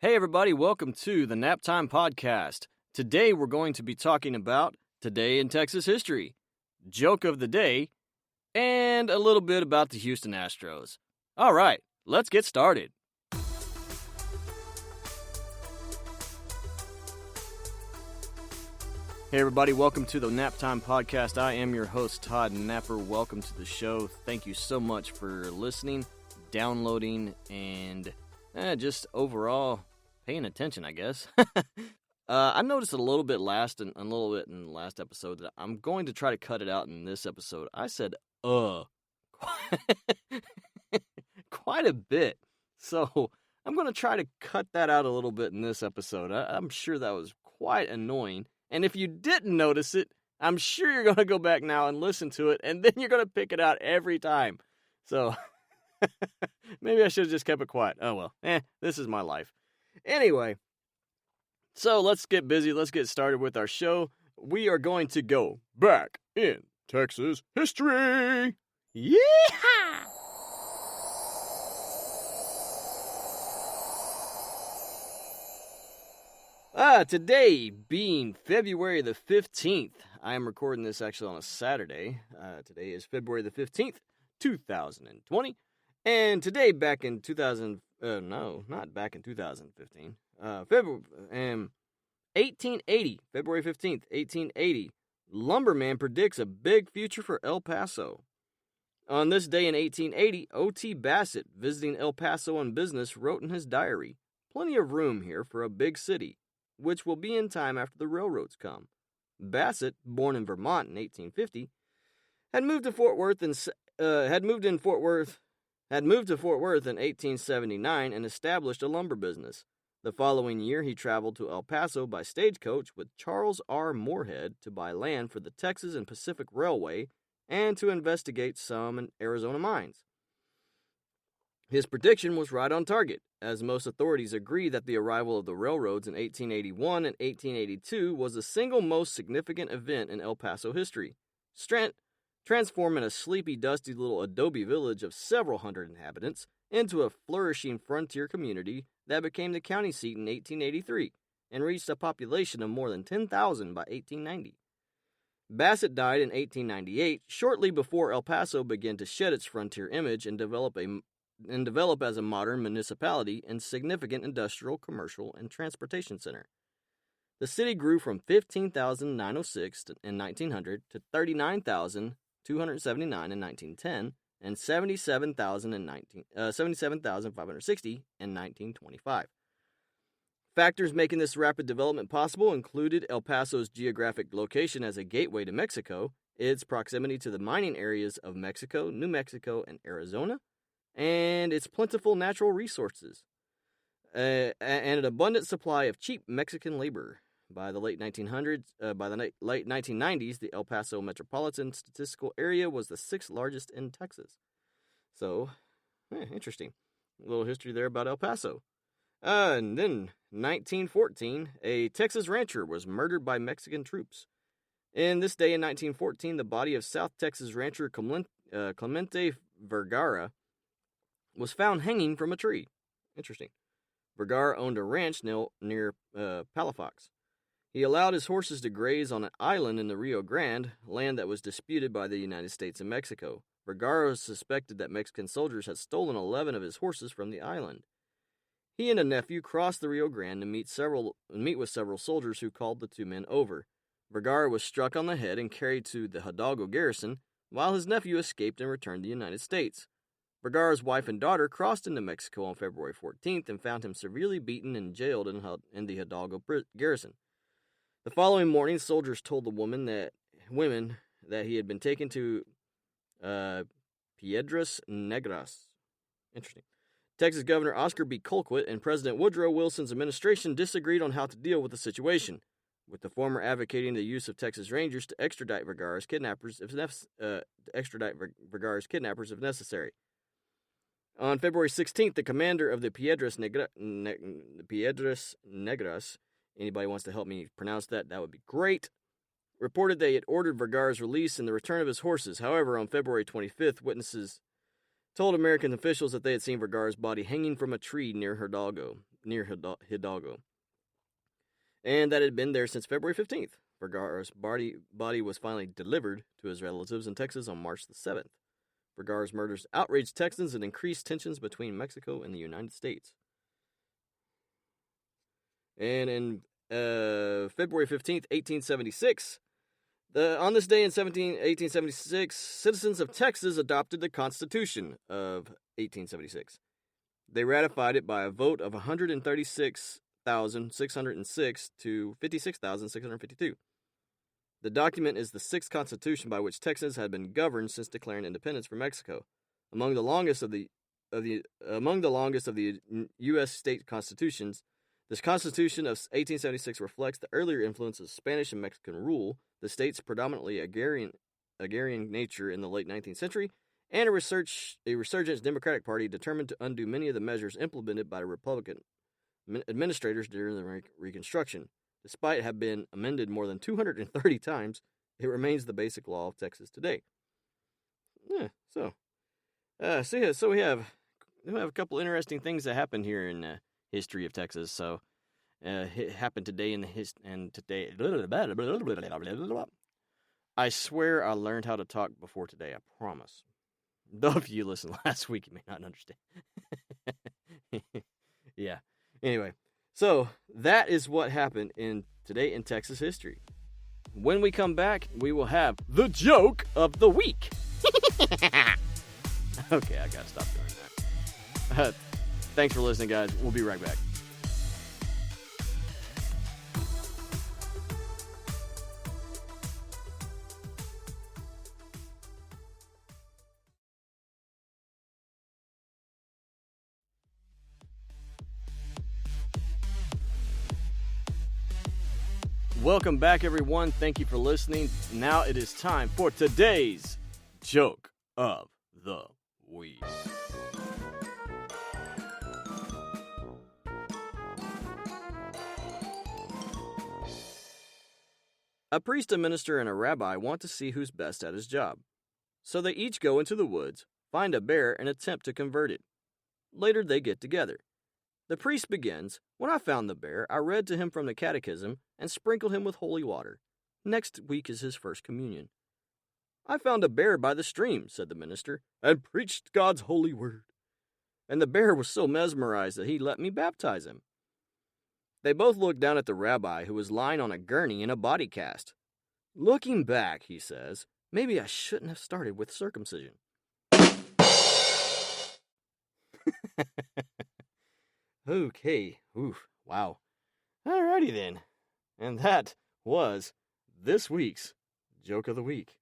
Hey everybody, welcome to the Nap Time Podcast. Today we're going to be talking about Today in Texas History, Joke of the Day, and a little bit about the Houston Astros. All right, let's get started. Hey everybody, welcome to the Nap Time Podcast. I am your host, Todd Napper. Welcome to the show. Thank you so much for listening, downloading, and just overall paying attention, I guess. I noticed a little bit in the last episode that I'm going to try to cut it out in this episode. I said, quite a bit. So I'm going to try to cut that out a little bit in this episode. I'm sure that was quite annoying. And if you didn't notice it, I'm sure you're going to go back now and listen to it, and then you're going to pick it out every time. So maybe I should have just kept it quiet. Oh well, this is my life. Anyway, so let's get busy. Let's get started with our show. We are going to go back in Texas history. Yeehaw! Today being February the 15th, I am recording this actually on a Saturday. Today is February the 15th, 2020. And today back in 1880, February 15th, 1880, lumberman predicts a big future for El Paso. On this day in 1880, O.T. Bassett, visiting El Paso on business, wrote in his diary, "Plenty of room here for a big city, which will be in time after the railroads come." Bassett, born in Vermont in 1850, had moved to Fort Worth in 1879 and established a lumber business. The following year, he traveled to El Paso by stagecoach with Charles R. Moorhead to buy land for the Texas and Pacific Railway and to investigate some Arizona mines. His prediction was right on target, as most authorities agree that the arrival of the railroads in 1881 and 1882 was the single most significant event in El Paso history, transforming a sleepy, dusty little adobe village of several hundred inhabitants into a flourishing frontier community that became the county seat in 1883 and reached a population of more than 10,000 by 1890. Bassett died in 1898, shortly before El Paso began to shed its frontier image and develop as a modern municipality and significant industrial, commercial, and transportation center. The city grew from 15,906 in 1900 to 39,279 in 1910 and 77,560 in 1925. Factors making this rapid development possible included El Paso's geographic location as a gateway to Mexico, its proximity to the mining areas of Mexico, New Mexico, and Arizona, and its plentiful natural resources, and an abundant supply of cheap Mexican labor. By the late 1990s, the El Paso Metropolitan Statistical Area was the sixth largest in Texas. So, interesting. A little history there about El Paso. And then, 1914, a Texas rancher was murdered by Mexican troops. In this day in 1914, the body of South Texas rancher Clemente Vergara was found hanging from a tree. Interesting. Vergara owned a ranch near Palafox. He allowed his horses to graze on an island in the Rio Grande, land that was disputed by the United States and Mexico. Vergara suspected that Mexican soldiers had stolen 11 of his horses from the island. He and a nephew crossed the Rio Grande to meet with several soldiers who called the two men over. Vergara was struck on the head and carried to the Hidalgo garrison, while his nephew escaped and returned to the United States. Vergara's wife and daughter crossed into Mexico on February 14th and found him severely beaten and jailed in the Hidalgo garrison. The following morning, soldiers told the women that he had been taken to Piedras Negras. Interesting. Texas Governor Oscar B. Colquitt and President Woodrow Wilson's administration disagreed on how to deal with the situation, with the former advocating the use of Texas Rangers to extradite Vergara's kidnappers if necessary. On February 16th, the commander of the Piedras Negras, anybody wants to help me pronounce that would be great, reported they had ordered Vergara's release and the return of his horses. However, on February 25th, witnesses told American officials that they had seen Vergara's body hanging from a tree near Hidalgo. near Hidalgo, and that it had been there since February 15th. Vergara's body was finally delivered to his relatives in Texas on March the 7th. Vergara's murders outraged Texans and increased tensions between Mexico and the United States. And in February 15th, 1876, on this day in 1876, citizens of Texas adopted the Constitution of 1876. They ratified it by a vote of 136,606 to 56,652. The document is the sixth constitution by which Texas had been governed since declaring independence from Mexico. Among the longest of the U.S. state constitutions, this Constitution of 1876 reflects the earlier influence of Spanish and Mexican rule, the state's predominantly agrarian nature in the late 19th century, and a resurgent Democratic Party determined to undo many of the measures implemented by Republican administrators during the Reconstruction. Despite having been amended more than 230 times, it remains the basic law of Texas today. So we have a couple interesting things that happened here in history of Texas. So it happened today today. I swear I learned how to talk before today. I promise. Though if you listened last week, you may not understand. Yeah. Anyway, so that is what happened today in Texas history. When we come back, we will have the joke of the week. Okay, I gotta stop doing that. Thanks for listening, guys. We'll be right back. Welcome back, everyone. Thank you for listening. Now it is time for today's joke of the week. A priest, a minister, and a rabbi want to see who's best at his job. So they each go into the woods, find a bear, and attempt to convert it. Later they get together. The priest begins, "When I found the bear, I read to him from the catechism and sprinkled him with holy water. Next week is his first communion." "I found a bear by the stream," said the minister, "and preached God's holy word. And the bear was so mesmerized that he let me baptize him." They both looked down at the rabbi, who was lying on a gurney in a body cast. "Looking back," he says, "maybe I shouldn't have started with circumcision." Okay. Oof. Wow. Alrighty then. And that was this week's joke of the week.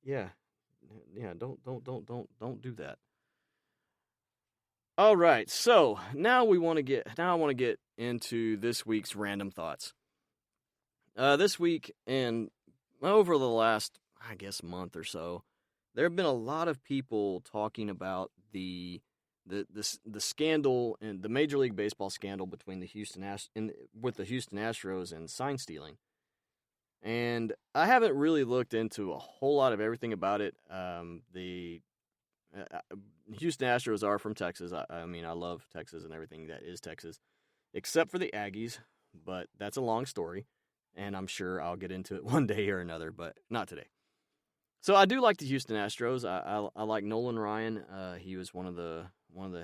Yeah. Don't do that. All right. So now I want to get into this week's random thoughts. This week and over the last, I guess, month or so, there have been a lot of people talking about the scandal and the Major League Baseball scandal between the Houston Astros and sign stealing. And I haven't really looked into a whole lot of everything about it. The Houston Astros are from Texas. I mean, I love Texas and everything that is Texas, except for the Aggies. But that's a long story, and I'm sure I'll get into it one day or another, but not today. So I do like the Houston Astros. I like Nolan Ryan. He was one of the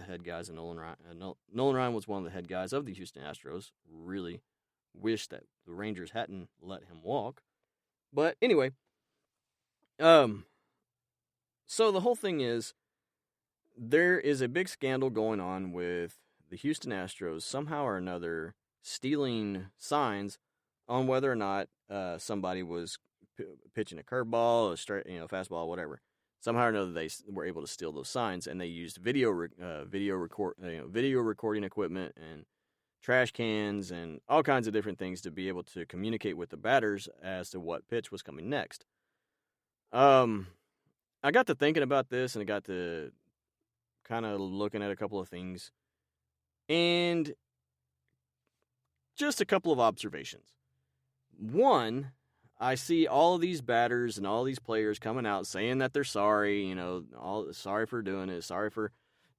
head guys, and Nolan Ryan was one of the head guys of the Houston Astros. Really wish that the Rangers hadn't let him walk. But anyway, so the whole thing is, there is a big scandal going on with the Houston Astros somehow or another stealing signs on whether or not somebody was pitching a curveball, a straight, fastball, whatever. Somehow or another, they were able to steal those signs, and they used video recording equipment and trash cans and all kinds of different things to be able to communicate with the batters as to what pitch was coming next. I got to thinking about this, and I got to kind of looking at a couple of things, and just a couple of observations. One, I see all of these batters and all these players coming out saying that they're sorry, sorry for doing it, sorry for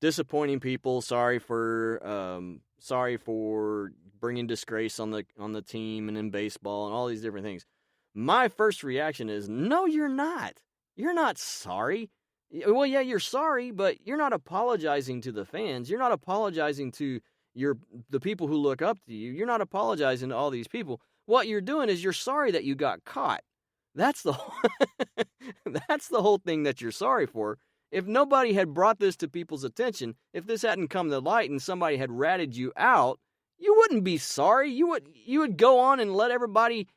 disappointing people. Sorry for bringing disgrace on the team and in baseball and all these different things. My first reaction is, no, you're not. You're not sorry. Well, yeah, you're sorry, but you're not apologizing to the fans. You're not apologizing to the people who look up to you. You're not apologizing to all these people. What you're doing is you're sorry that you got caught. That's the whole thing that you're sorry for. If nobody had brought this to people's attention, if this hadn't come to light and somebody had ratted you out, you wouldn't be sorry. You would go on and let everybody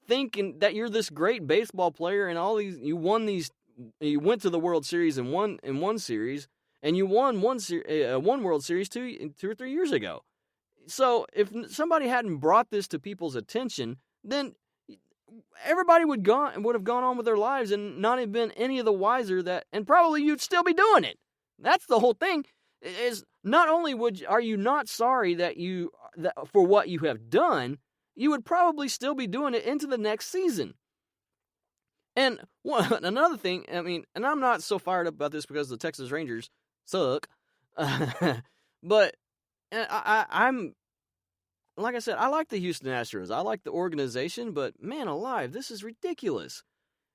think that you're this great baseball player and all these. You went to the World Series in one series, and you won one World Series 2 or 3 years ago. So if somebody hadn't brought this to people's attention, then everybody would have gone on with their lives and not have been any of the wiser and probably you'd still be doing it. That's the whole thing. Is not only are you not sorry for what you have done, you would probably still be doing it into the next season. And another thing, I mean, and I'm not so fired up about this because the Texas Rangers suck, but I'm, like I said, I like the Houston Astros. I like the organization, but man alive, this is ridiculous.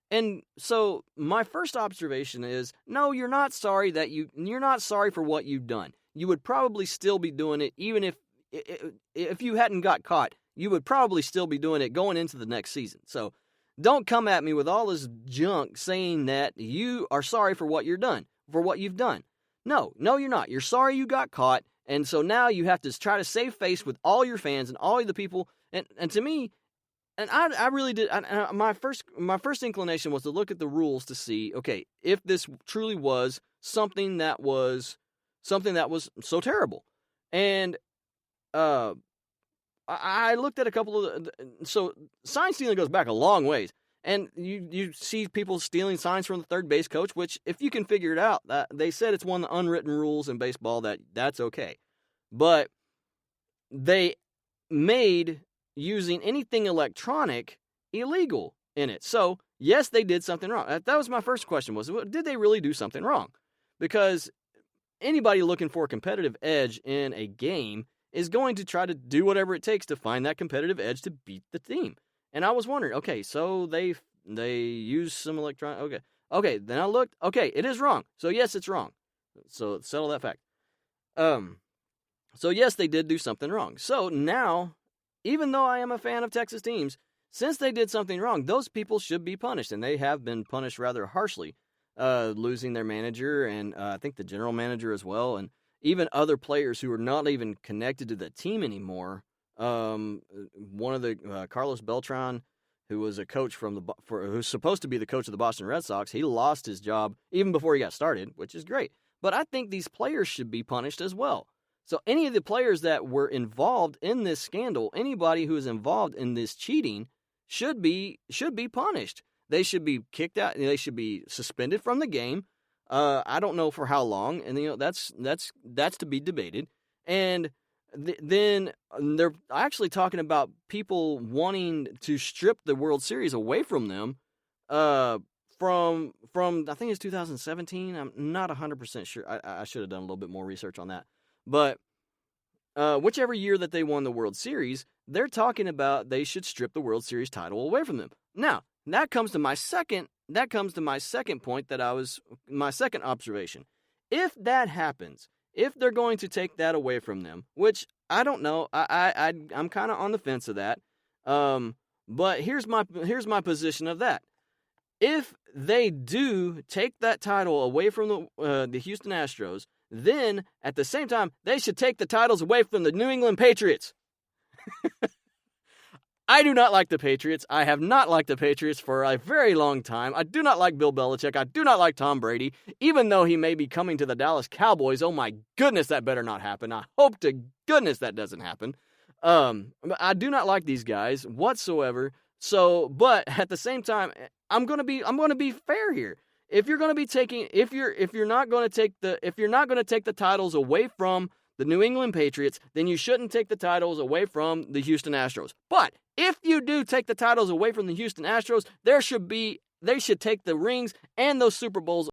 And so my first observation is, no, you're not sorry you're not sorry for what you've done. You would probably still be doing it, even if you hadn't got caught, you would probably still be doing it going into the next season. So don't come at me with all this junk saying that you are sorry for what you've done. No, you're not. You're sorry you got caught, and so now you have to try to save face with all your fans and all the people. And to me, and I really did. My first inclination was to look at the rules to see, okay, if this truly was something that was so terrible, and I looked at a couple of so sign stealing goes back a long ways, and you see people stealing signs from the third base coach, which if you can figure it out, they said it's one of the unwritten rules in baseball that's okay, but they made using anything electronic illegal in it. So yes, they did something wrong. That was my first question: was did they really do something wrong? Because anybody looking for a competitive edge in a game is going to try to do whatever it takes to find that competitive edge to beat the team. And I was wondering, okay, so they use some electronic, okay, then I looked, okay, it is wrong. So yes, it's wrong. So settle that fact. So yes, they did do something wrong. So now, even though I am a fan of Texas teams, since they did something wrong, those people should be punished, and they have been punished rather harshly, losing their manager and I think the general manager as well, and even other players who are not even connected to the team anymore. One of the Carlos Beltran, who was a coach who's supposed to be the coach of the Boston Red Sox, he lost his job even before he got started, which is great. But I think these players should be punished as well. So any of the players that were involved in this scandal, anybody who is involved in this cheating, should be punished. They should be kicked out. They should be suspended from the game. I don't know for how long, and that's to be debated. And then they're actually talking about people wanting to strip the World Series away from them. From I think it's 2017. I'm not 100% sure. I should have done a little bit more research on that. But whichever year that they won the World Series, they're talking about they should strip the World Series title away from them. Now, that comes to my second point my second observation. If that happens, if they're going to take that away from them, which I don't know, I'm kind of on the fence of that. But here's my position of that. If they do take that title away from the Houston Astros, then at the same time they should take the titles away from the New England Patriots. I do not like the Patriots. I have not liked the Patriots for a very long time. I do not like Bill Belichick. I do not like Tom Brady, even though he may be coming to the Dallas Cowboys. Oh my goodness, that better not happen. I hope to goodness that doesn't happen. I do not like these guys whatsoever. So, but at the same time, I'm going to be fair here. If you're going to be taking, if you're not going to take the titles away from the New England Patriots, then you shouldn't take the titles away from the Houston Astros. But if you do take the titles away from the Houston Astros, they should take the rings and those Super Bowls